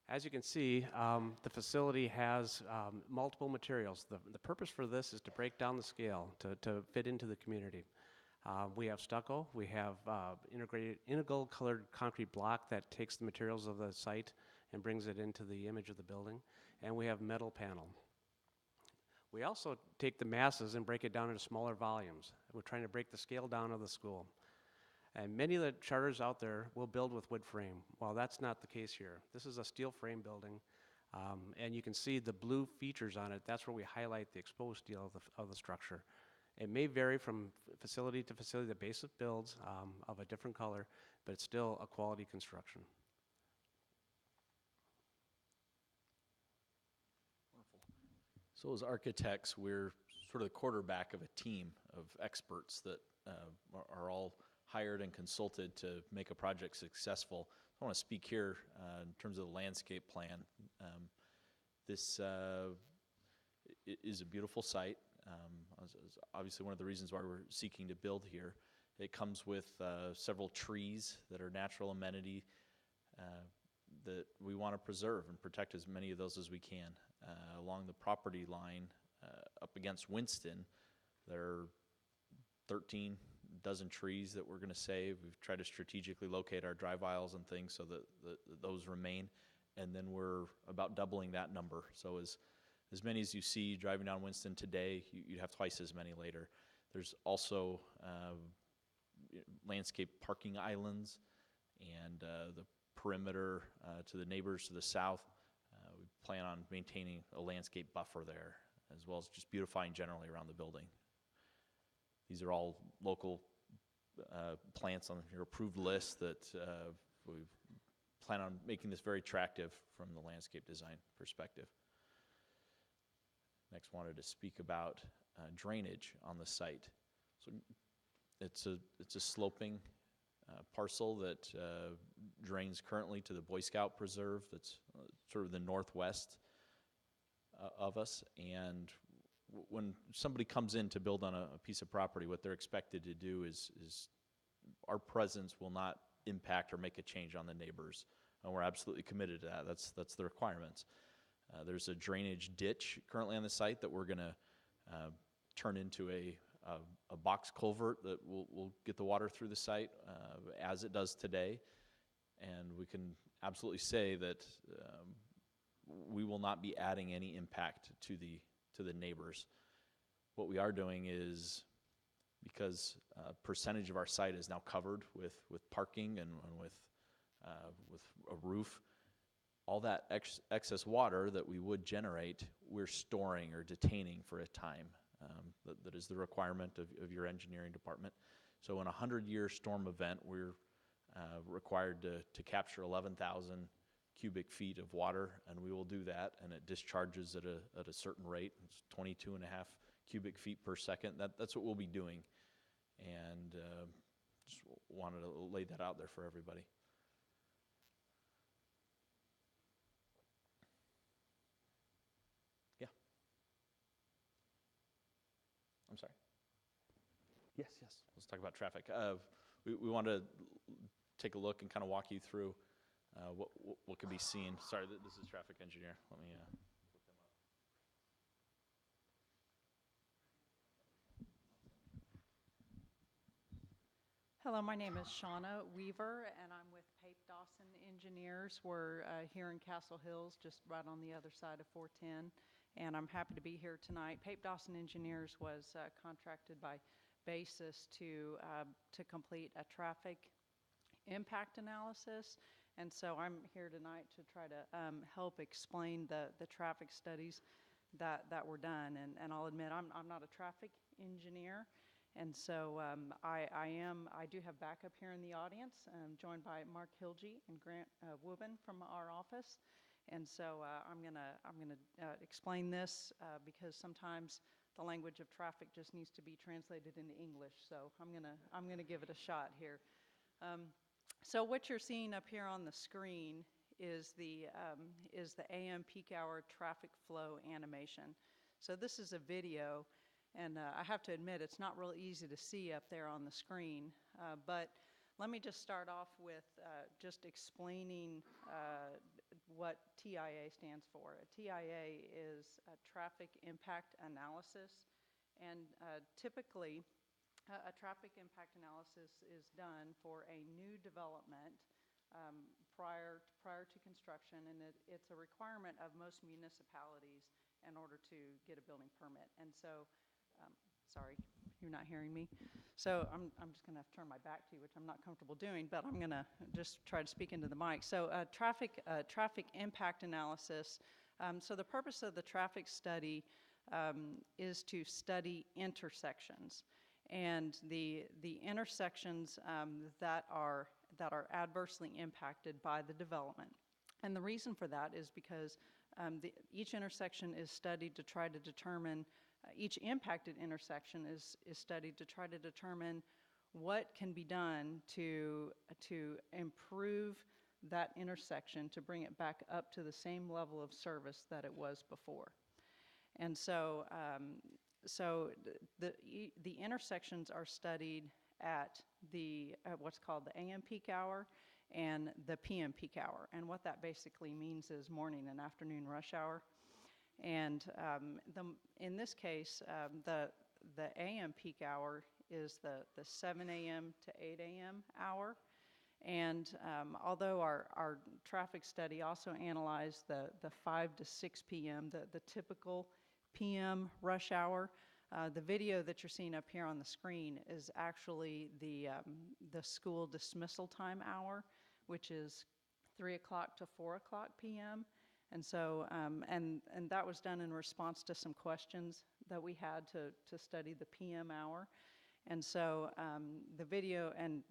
As you can see, the facility has multiple materials. The purpose for this is to break down the scale to fit into the community. We have stucco, we have integral colored concrete block that takes the materials of the site and brings it into the image of the building, and we have metal panel. We also take the masses and break it down into smaller volumes. We're trying to break the scale down of the school. And many of the charters out there will build with wood frame. Well, that's not the case here. This is a steel frame building, and you can see the blue features on it. That's where we highlight the exposed steel of the structure. It may vary from facility to facility, the basic builds of a different color, but it's still a quality construction. So as architects, we're sort of the quarterback of a team of experts that are all hired and consulted to make a project successful. I want to speak here in terms of the landscape plan. This is a beautiful site. Obviously one of the reasons why we're seeking to build here. It comes with several trees that are natural amenity that we want to preserve and protect as many of those as we can. Along the property line up against Winston, there are 13 dozen trees that we're going to save. We've tried to strategically locate our drive aisles and things so that those remain, and then we're about doubling that number. So as many as you see driving down Winston today, you'd have twice as many later. There's also landscape parking islands and the perimeter to the neighbors to the south. We plan on maintaining a landscape buffer there, as well as just beautifying generally around the building. These are all local plants on your approved list that we plan on making this very attractive from the landscape design perspective. Next, wanted to speak about drainage on the site. So it's a sloping parcel that drains currently to the Boy Scout Preserve that's sort of the northwest of us. And when somebody comes in to build on a piece of property, what they're expected to do is our presence will not impact or make a change on the neighbors. And we're absolutely committed to that. That's the requirements. There's a drainage ditch currently on the site that we're going to turn into a box culvert that will get the water through the site as it does today. And we can absolutely say that we will not be adding any impact to the neighbors. What we are doing is, because a percentage of our site is now covered with parking and with a roof, all that excess water that we would generate, we're storing or detaining for a time. That is the requirement of your engineering department. So in a 100-year storm event, we're required to capture 11,000 cubic feet of water, and we will do that, and it discharges at a certain rate. It's 22.5 cubic feet per second. That's what we'll be doing, and just wanted to lay that out there for everybody. Yeah. I'm sorry. Yes. Let's talk about traffic. We want to take a look and kind of walk you through what can be seen. Sorry, this is traffic engineer. Let me look them up. Hello, my name is Shauna Weaver, and I'm with Pape Dawson Engineers. We're here in Castle Hills, just right on the other side of 410, and I'm happy to be here tonight. Pape Dawson Engineers was contracted by BASIS to complete a traffic impact analysis, and so I'm here tonight to try to help explain the traffic studies that were done. And I'll admit I'm not a traffic engineer, and so I do have backup here in the audience, joined by Mark Hilge and Grant Wubin from our office. And so I'm gonna explain this because sometimes the language of traffic just needs to be translated into English. So I'm gonna give it a shot here. So what you're seeing up here on the screen is the AM peak hour traffic flow animation. So this is a video, and I have to admit it's not real easy to see up there on the screen, but let me just start off with just explaining what TIA stands for. A TIA is a traffic impact analysis, and typically a traffic impact analysis is done for a new development prior to construction, and it's a requirement of most municipalities in order to get a building permit. And so, sorry, you're not hearing me. So I'm just going to have to turn my back to you, which I'm not comfortable doing, but I'm going to just try to speak into the mic. So traffic impact analysis. So the purpose of the traffic study is to study intersections, and the intersections that are adversely impacted by the development. And the reason for that is because each intersection is studied to try to determine, each impacted intersection is studied to try to determine what can be done to improve that intersection, to bring it back up to the same level of service that it was before. And so, the intersections are studied at what's called the AM peak hour and the PM peak hour. And what that basically means is morning and afternoon rush hour. And in this case, the AM peak hour is the 7 a.m. to 8 a.m. hour. And although our traffic study also analyzed the 5 to 6 p.m., the typical PM rush hour, the video that you're seeing up here on the screen is actually the school dismissal time hour, which is 3 o'clock to 4 o'clock p.m. And so, and that was done in response to some questions that we had to study the PM hour. And so the video, and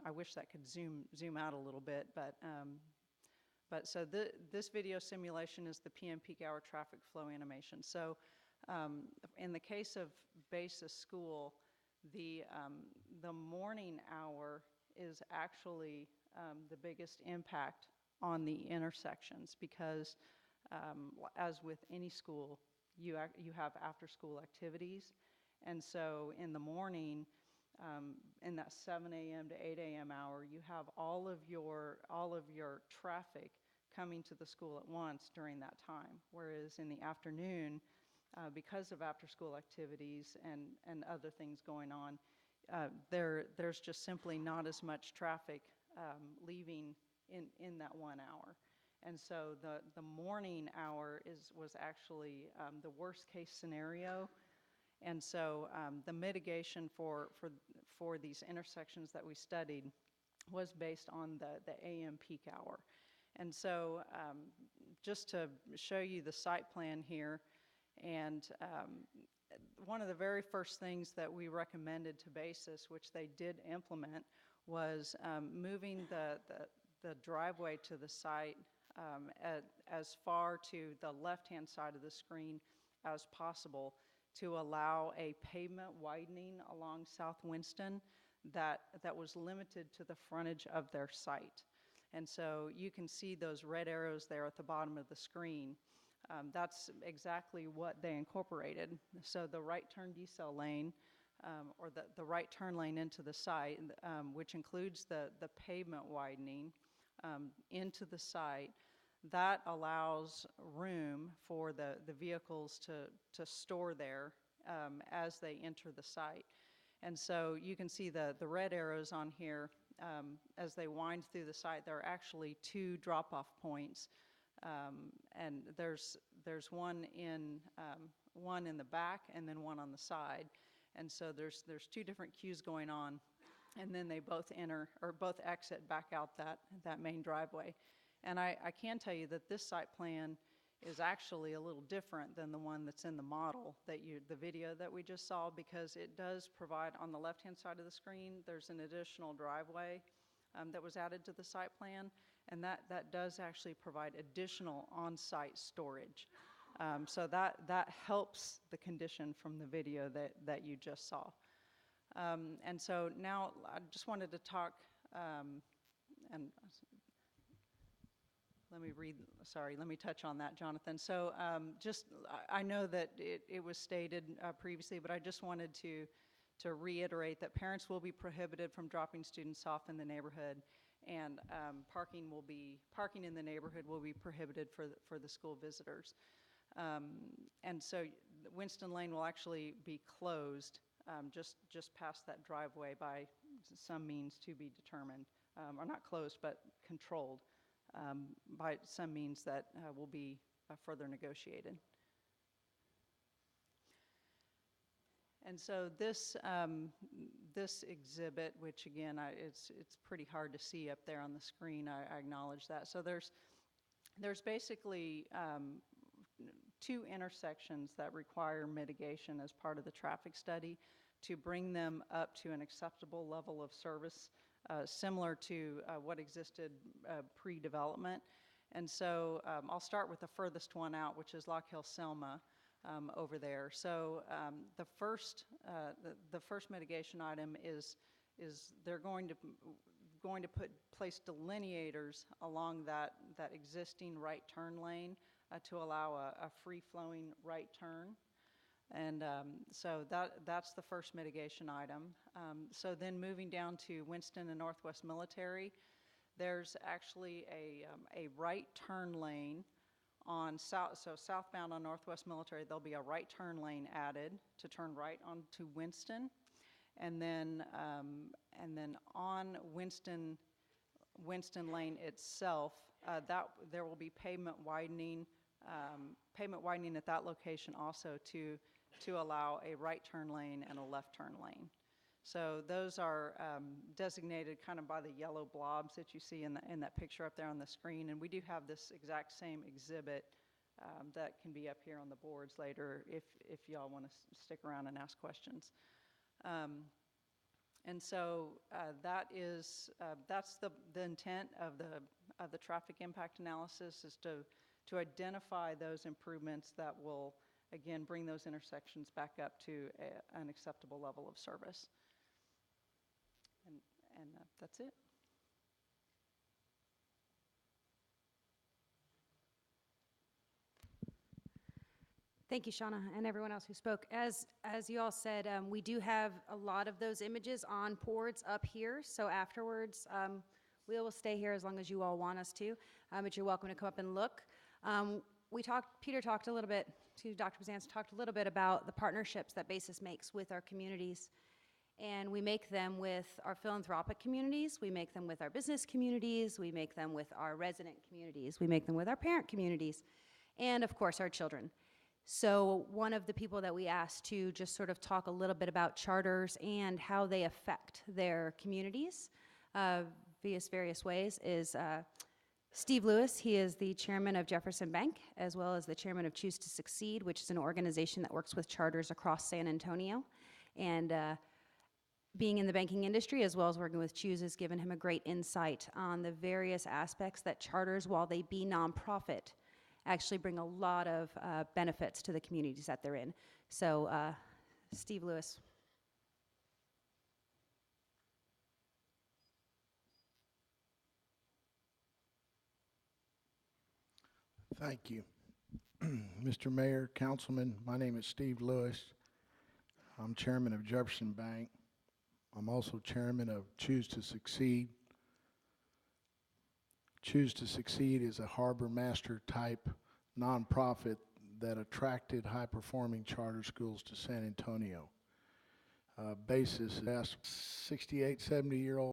I wish that could zoom out a little bit, but so this video simulation is the PM peak hour traffic flow animation. So in the case of Basis School, the morning hour is actually the biggest impact on the intersections, because as with any school, you have after-school activities. And so in the morning, in that 7 a.m. to 8 a.m. hour, you have all of your traffic coming to the school at once during that time. Whereas in the afternoon, because of after-school activities and other things going on, there's just simply not as much traffic leaving in that 1 hour. And so the morning hour was actually the worst case scenario. And so the mitigation for these intersections that we studied was based on the AM peak hour. And so just to show you the site plan here, and one of the very first things that we recommended to Basis, which they did implement, was moving the driveway to the site as far to the left-hand side of the screen as possible, to allow a pavement widening along South Winston that was limited to the frontage of their site. And so you can see those red arrows there at the bottom of the screen. That's exactly what they incorporated. So the right turn decel lane, or the right turn lane into the site, which includes the pavement widening into the site, that allows room for the vehicles to store there as they enter the site. And so you can see the red arrows on here. As they wind through the site, there are actually 2 drop-off points, and there's one in the back and then one on the side. And so there's 2 different queues going on, and then they both exit back out that main driveway. And I can tell you that this site plan is actually a little different than the one that's in the model, the video that we just saw, because it does provide, on the left-hand side of the screen, there's an additional driveway that was added to the site plan, and that does actually provide additional on-site storage. So that helps the condition from the video that you just saw. And so now I just wanted to talk, and let me touch on that, Jonathan. So I know that it was stated previously, but I just wanted to reiterate that parents will be prohibited from dropping students off in the neighborhood, and parking in the neighborhood will be prohibited for the school visitors. And so Winston Lane will actually be closed just past that driveway by some means to be determined, or not closed, but controlled by some means that will be further negotiated. And so this exhibit, which again, it's pretty hard to see up there on the screen, I acknowledge that. So there's basically two intersections that require mitigation as part of the traffic study to bring them up to an acceptable level of service, similar to what existed pre-development. And so I'll start with the furthest one out, which is Lock Hill Selma over there. So the first mitigation item is they're going to place delineators along that existing right turn lane to allow a free-flowing right turn. And so that's the first mitigation item. So then moving down to Winston and Northwest Military, there's actually a right turn lane on southbound on Northwest Military. There'll be a right turn lane added to turn right onto Winston, and then on Winston Lane itself, there will be pavement widening at that location also to allow a right turn lane and a left turn lane. So those are designated kind of by the yellow blobs that you see in that picture up there on the screen. And we do have this exact same exhibit that can be up here on the boards later if y'all want to stick around and ask questions. And so that's the intent of the traffic impact analysis, is to identify those improvements that will, again, bring those intersections back up to an acceptable level of service. And that's it. Thank you, Shauna, and everyone else who spoke. As you all said, we do have a lot of those images on boards up here, so afterwards we will stay here as long as you all want us to, but you're welcome to come up and look. Peter talked a little bit, Dr. Bazance talked a little bit about the partnerships that BASIS makes with our communities. And we make them with our philanthropic communities, we make them with our business communities, we make them with our resident communities, we make them with our parent communities, and of course our children. So one of the people that we asked to just sort of talk a little bit about charters and how they affect their communities via various ways is Steve Lewis. He is the chairman of Jefferson Bank, as well as the chairman of Choose to Succeed, which is an organization that works with charters across San Antonio. And being in the banking industry, as well as working with Choose, has given him a great insight on the various aspects that charters, while they be nonprofit, actually bring a lot of benefits to the communities that they're in. So, Steve Lewis. Thank you. Mr. Mayor, Councilman, my name is Steve Lewis. I'm chairman of Jefferson Bank. I'm also chairman of Choose to Succeed. Choose to Succeed is a Harbor Master type nonprofit that attracted high-performing charter schools to San Antonio. BASIS, 68, 70-year-old